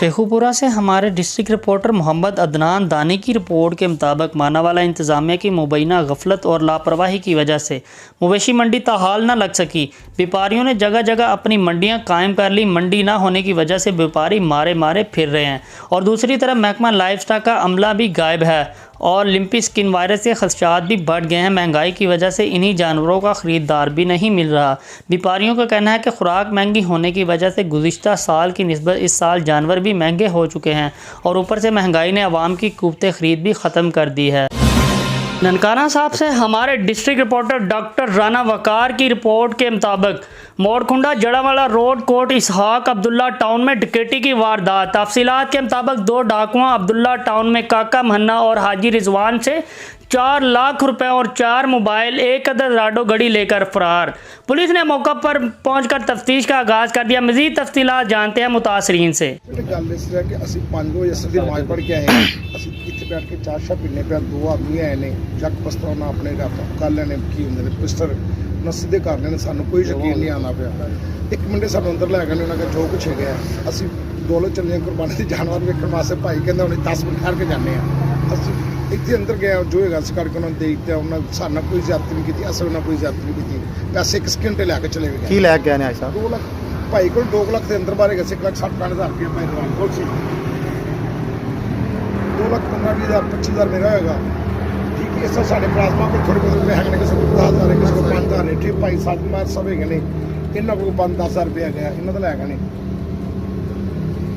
شیخوپورہ سے ہمارے district reporter محمد عدنان دانی کی رپورٹ کے مطابق ماناوالا انتظامیہ کی مبینہ غفلت اور لاپرواہی کی وجہ سے مویشی منڈی تاحال نہ لگ سکی۔ بیپاریوں نے جگہ جگہ اپنی منڈیاں قائم کر لی۔ منڈی نہ ہونے کی وجہ سے بیپاری مارے پھر رہے ہیں اور دوسری طرف محکمہ لائف سٹاک کا عملہ بھی غائب ہے اور لمپی سکن وائرس کے خدشات بھی بڑھ گئے ہیں۔ مہنگائی کی وجہ سے انہی جانوروں کا خریدار بھی نہیں مل رہا۔ بیپاریوں کا کہنا ہے کہ خوراک مہنگی ہونے کی وجہ سے گزشتہ سال کی نسبت اس سال جانور بھی مہنگے ہو چکے ہیں اور اوپر سے مہنگائی نے عوام کی قوت خرید بھی ختم کر دی ہے۔ ننکانہ صاحب سے ہمارے ڈسٹرکٹ رپورٹر ڈاکٹر رانا وقار کی رپورٹ کے مطابق موڑکنڈا جڑاوالا روڈ کوٹ اسحاق عبداللہ ٹاؤن میں ڈکیتی کی واردات۔ تفصیلات کے مطابق 2 ڈاکواں عبداللہ ٹاؤن میں کاکا مہنا اور حاجی رضوان سے 4 لاکھ روپے اور 4 موبائل 1 عدد راڈو گڑی لے کر فرار۔ پولیس نے موقع پر پہنچ کر تفتیش کا آغاز کر دیا۔ مزید تفصیلات جانتے ہیں متاثرین سے۔ گل اس طرح کہ اسی 5 بجے اصل کی نماز پڑھ کے آئے ہیں، اسی اتنے بیٹھ کے چائے شاہ پینے پہ 2 آدمی آئے نے جگ پستر نہ اپنے کر لینے کی ہوں پسٹر نہ سیدھے کر لینے، سانو کوئی یقین نہیں آنا پیا۔ 1 منٹے سانو اندر لے گئے انہوں نے جو کچھ ہے اسی دولے چلے قربانی کی جانور ویکن واسطے بھائی کہتے انہیں 10 منٹ ٹھہر کے جانے ہیں۔ اسی اتنے اندر گئے جو ہے کر کے انہوں نے دے دیا، انہوں نے سارا کوئی زیادتی نہیں کی، اصل انہیں کوئی زیادتی نہیں کی، پیسے 1 سیکنڈ لے کے چلے گئے۔ کی لے کے آنے صاحب 2 لاکھ بھائی کو 2 لاکھ کے اندر بارے گئے 1,60,65,000 روپیہ بھائی دوان کو سی 2,15,20,000 25,000 میرا ہوئے گا۔ ٹھیک ہے، اس طرح سارے پلازما کو تھوڑے بہت روپئے ہیں، کسی کو 10,000 ہے، کسی کو 5,000 ہے۔ ٹھیک بھائی ساتھ مار سب ہے نہیں، انہوں کو 5-10,000 روپیہ گیا، انہوں تو لے گا نہیں۔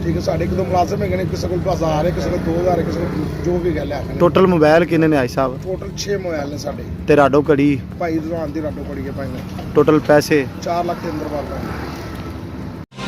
ٹھیک ہے، سارے 1-2 ملازم ہے نہیں، کسی کو 10,000 ہے، کسی کو 2,000 ہے، کسی کو جو بھی گیا لے گا۔ ٹوٹل موبائل کنے نے آئی صاحب؟ ٹوٹل 6 موبائل ہیں سارے تے راڈو کڑی بھائی رضوان دی راڈو پڑی ہے بھائی نے۔ ٹوٹل پیسے 4 لاکھ کے اندر بار بار۔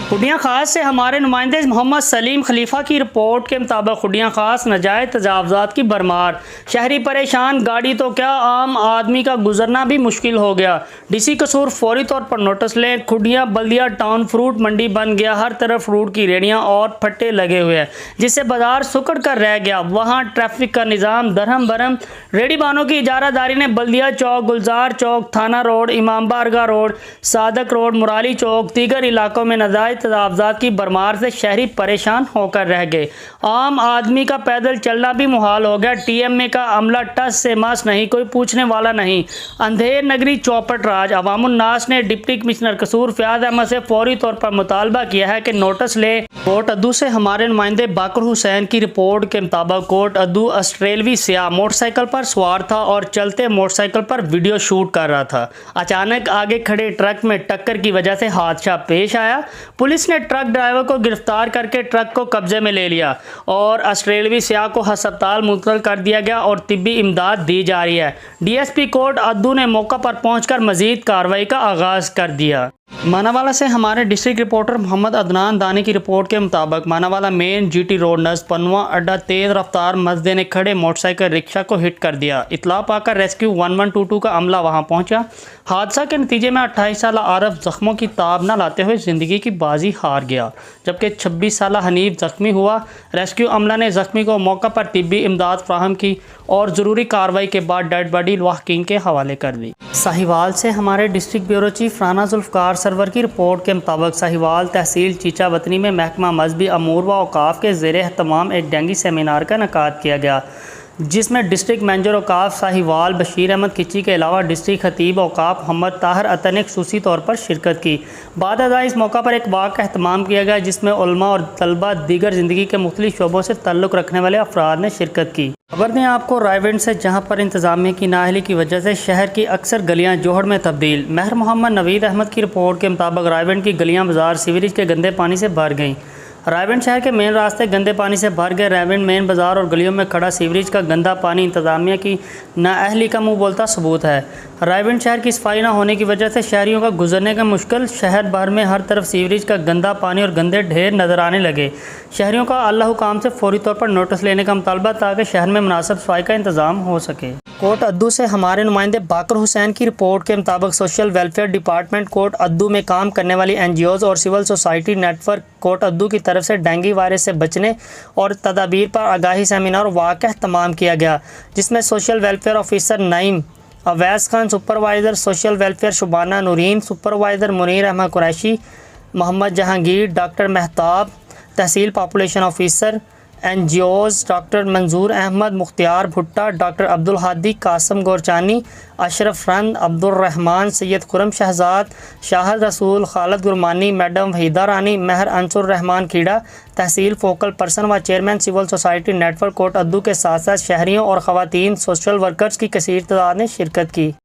خڈیاں خاص سے ہمارے نمائندے محمد سلیم خلیفہ کی رپورٹ کے مطابق خڈیاں خاص ناجائز تجاوزات کی بھرمار، شہری پریشان، گاڑی تو کیا عام آدمی کا گزرنا بھی مشکل ہو گیا۔ ڈی سی قصور فوری طور پر نوٹس لیں۔ کھڈیاں بلدیہ ٹاؤن فروٹ منڈی بن گیا، ہر طرف فروٹ کی ریڑیاں اور پھٹے لگے ہوئے ہیں جس سے بازار سکڑ کر رہ گیا۔ وہاں ٹریفک کا نظام درہم برہم۔ ریڑی بانوں کی اجارہ داری نے بلدیہ چوک، گلزار چوک، تھانہ روڈ، امام بارگاہ روڈ، صادق روڈ، مرالی چوک، دیگر علاقوں میں ناجائز تجاوزات کی بھرمار سے شہری پریشان ہو کر رہ گئے۔ عام آدمی کا پیدل چلنا بھی محال ہو گیا۔ ٹی ایم اے کا عملہ ٹس سے مس نہیں، کوئی پوچھنے والا نہیں۔ اندھیر نگری چوپٹ راج۔ عوام الناس نے ڈپٹی کمشنر قصور فیاض احمد سے فوری طور پر مطالبہ کیا ہے کہ نوٹس لے۔ کوٹ ادو سے ہمارے نمائندے باقر حسین کی رپورٹ کے مطابق کوٹ ادو آسٹریلوی سیاح موٹر سائیکل پر سوار تھا اور چلتے موٹر سائیکل پر ویڈیو شوٹ کر رہا تھا۔ اچانک آگے کھڑے ٹرک میں ٹکر کی وجہ سے حادثہ پیش آیا۔ پولیس نے ٹرک ڈرائیور کو گرفتار کر کے ٹرک کو قبضے میں لے لیا اور آسٹریلوی سیاح کو ہسپتال منتقل کر دیا گیا اور طبی امداد دی جا رہی ہے۔ ڈی ایس پی کوٹ ادو نے موقع پر پہنچ کر مزید کارروائی کا آغاز کر دیا۔ ماناوالا سے ہمارے ڈسٹرکٹ رپورٹر محمد عدنان دانی کی رپورٹ کے مطابق ماناوالا مین جی ٹی روڈ نزد پنواں اڈا تیز رفتار مزدے نے کھڑے موٹر سائیکل رکشہ کو ہٹ کر دیا۔ اطلاع پا کر ریسکیو 1122 کا عملہ وہاں پہنچا۔ حادثہ کے نتیجے میں 28 سالہ عارف زخموں کی تاب نہ لاتے ہوئے زندگی کی بازی ہار گیا جبکہ 26 سالہ حنیف زخمی ہوا۔ ریسکیو عملہ نے زخمی کو موقع پر طبی امداد فراہم کی اور ضروری کارروائی کے بعد ڈیڈ باڈی محققین کے حوالے کر دی۔ ساہیوال سے ہمارے district bureau chief Rana Zulfiqar Sarwar کی رپورٹ کے مطابق ساہیوال تحصیل چیچا وطنی میں محکمہ مذہبی امور و اوقاف کے زیر اہتمام ایک ڈینگی سیمینار کا انعقاد کیا گیا جس میں ڈسٹرکٹ مینیجر اوقاف ساہیوال بشیر احمد کھچی کے علاوہ ڈسٹرکٹ خطیب اوقاف محمد طاہر عطا نے خصوصی طور پر شرکت کی۔ بعد ازاں اس موقع پر ایک واقعہ کا اہتمام کیا گیا جس میں علماء اور طلباء دیگر زندگی کے مختلف شعبوں سے تعلق رکھنے والے افراد نے شرکت کی۔ خبر دیں آپ کو رائے ونڈ سے، جہاں پر انتظامیہ کی نااہلی کی وجہ سے شہر کی اکثر گلیاں جوہڑ میں تبدیل۔ مہر محمد نوید احمد کی رپورٹ کے مطابق رائے ونڈ کی گلیاں بازار سیوریج کے گندے پانی سے بھر گئیں۔ رائے ونڈ شہر کے مین راستے گندے پانی سے بھر گئے۔ رائے ونڈ مین بازار اور گلیوں میں کھڑا سیوریج کا گندا پانی انتظامیہ کی نااہلی کا منہ بولتا ثبوت ہے۔ رائے ونڈ شہر کی صفائی نہ ہونے کی وجہ سے شہریوں کا گزرنے کا مشکل۔ شہر بھر میں ہر طرف سیوریج کا گندا پانی اور گندے ڈھیر نظر آنے لگے۔ شہریوں کا اعلی حکام سے فوری طور پر نوٹس لینے کا مطالبہ تاکہ شہر میں مناسب صفائی کا انتظام ہو سکے۔ کوٹ ادو سے ہمارے نمائندے باقر حسین کی رپورٹ کے مطابق سوشل ویلفیئر ڈپارٹمنٹ کوٹ ادو میں کام کرنے والی این جی اوز اور civil society network Kot ادو کی طرف سے ڈینگی وائرس سے بچنے اور تدابیر پر آگاہی سیمینار واقع اہتمام کیا گیا جس میں social welfare officer Naeem Awais Khan, supervisor social welfare Shabana Noreen, supervisor Munir Ahmed Qureshi, Muhammad Jahangir, doctor Mahtab, tehsil population officer NGOs doctor Manzoor Ahmed, Mukhtar Bhatta, doctor Abdul Hadi, Qasim Gorchani, Ashraf Rind, Abdul Rehman, Syed Khurram Shahzad, Shahid Rasool, Khalid Gurmani, madam Waheeda Rani, Mehr Ansar Ur Rehman Khera, tehsil focal person و chairman civil society network Kot Addu کے ساتھ ساتھ شہریوں اور خواتین سوشل ورکرز کی کثیر تعداد نے شرکت کی۔